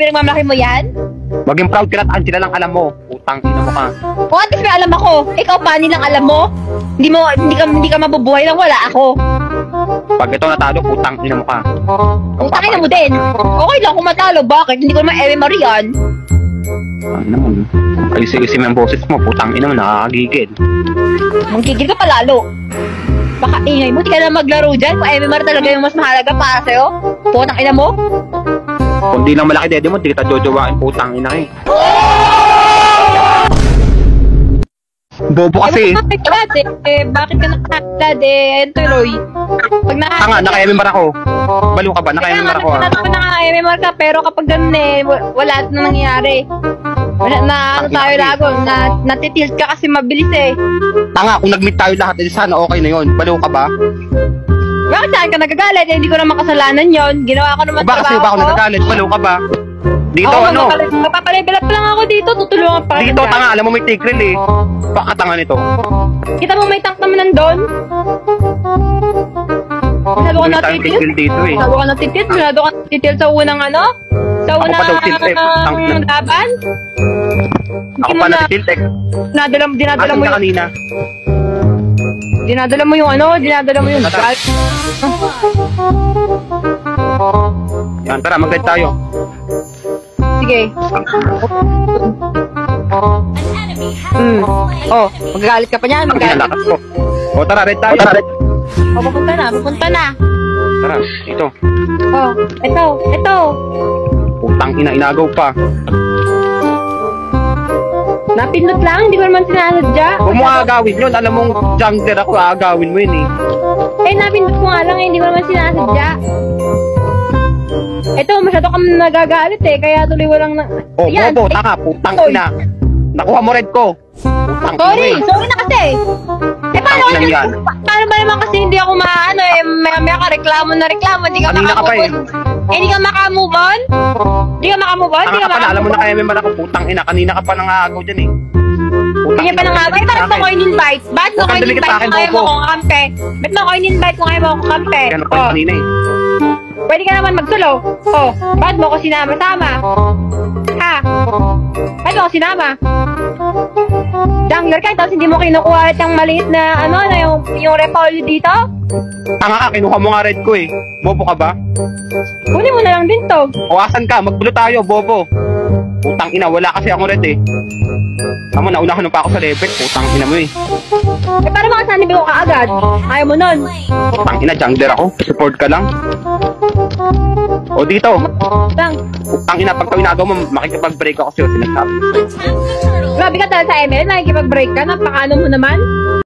pinagmamalaki mo yan? Maging proud ka na at sila lang alam mo. Putang ina mo ka. O at least may alam ako. Ikaw pa, nilang alam mo? Hindi ka mabubuhay lang wala ako. Pag ito natalo, putang ina mo ka. Putang ina mo din. Okay lang kung matalo. Bakit? Hindi ko naman MMR yan. Ano naman? Ayusin mo yung boses mo. Putang ina mo, nakakagigil. Magigil ka palalo. Baka ingay mo, di ka na maglaro dyan. Kung MMR talaga yung mas mahalaga para sa'yo. Putang ina mo. Kung di lang malaki dede mo, di kita jojowain. Putang ina eh. Bobo kasi. Bakit ka nakakilad eh? Ito Roy. Pag Tanga, naka-MMR ako. Balo ka ba? Naka-MMR ako ah. Naka-MMR ka, pero kapag ganun eh, wala na nangyayari. Ano tayo lago, natitilt ka kasi mabilis eh. Tanga, kung nag-meet tayo lahat, edi sana okay na yun. Balo ka ba? Bakit saan ka nagagalit? Eh, hindi ko naman kasalanan yon. Ginawa ko naman o ba kasi ba ako nagagalit? Balo ka ba? Dito ano? Mapapalevel up lang ako dito, tutulungan pa. Dito, tanga, alam mo may tigril eh. Baka tanga nito. Kita mo may tank naman nandun? Masyado ka natitil? Dito eh. Masyado ka natitil? Masyado ka natitil sa unang ano? Sa unang laban? Ako pa natitil eh. Dinadala mo yung... kanina. Dinadala mo yung ano? Dinadala mo yung... Yan, tara, mag-ride tayo. Sige. Oh, magagalit ka pa niyan, magagalit. O, tara, ride tayo. Oh, pupunta na. Tara, ito. Oh, ito. Putang ina, inagaw pa. Napindot lang, hindi ko naman sinasadya. Huwag mo aagawin yun, alam mong jungler ako, aagawin mo yun eh. Eh, napindot ko nga lang eh, hindi ko naman sinasadya. Ito, masyado kang nagagalit eh, kaya tuloy walang na... Oh, bobo, taka, putang ina. Nakuha mo red ko. Putang sorry na kasi. Eh, paano ba naman kasi hindi ako maano eh, may reklamo na reklamo, hindi ka makamove on. Eh, hindi ka makamove on? Hindi ka makamove on? Alam mo na kaya may man ako, putang ina, kanina ka pa nangagaw dyan eh. Hindi pa nangagaw, bakit mo ko in-invite? Bakit mo ko in-invite kung ayaw mo kong kampe? Bakit mo ko in-invite kung ayaw mo kong kampe? Kaya pa kanina eh. Pwede ka naman magsulo. Oh, bakit mo ko sinama-sama? Ha? Bakit mo ko sinama? Jungler ka, tapos hindi mo kinukuha yung maliit na ano, na yung repolyo dito? Tanga ka, kinuha mo nga red ko eh. Bobo ka ba? Kunin mo na lang din to. O asan ka? Magbulo tayo, bobo. Putang ina, wala kasi akong red eh. Tama, naunahan pa ako sa level. Putang ina mo eh. Eh, para makasanib ko kaagad. Ayaw mo nun. Putang ina, jungler ako. Support ka lang. O dito. Putang ina, pag inagaw mo, makikipag-break ako sa'yo. Sinasabi. Grabe ka talaga sa ML, nakikipag-break ka. Napakaano mo naman.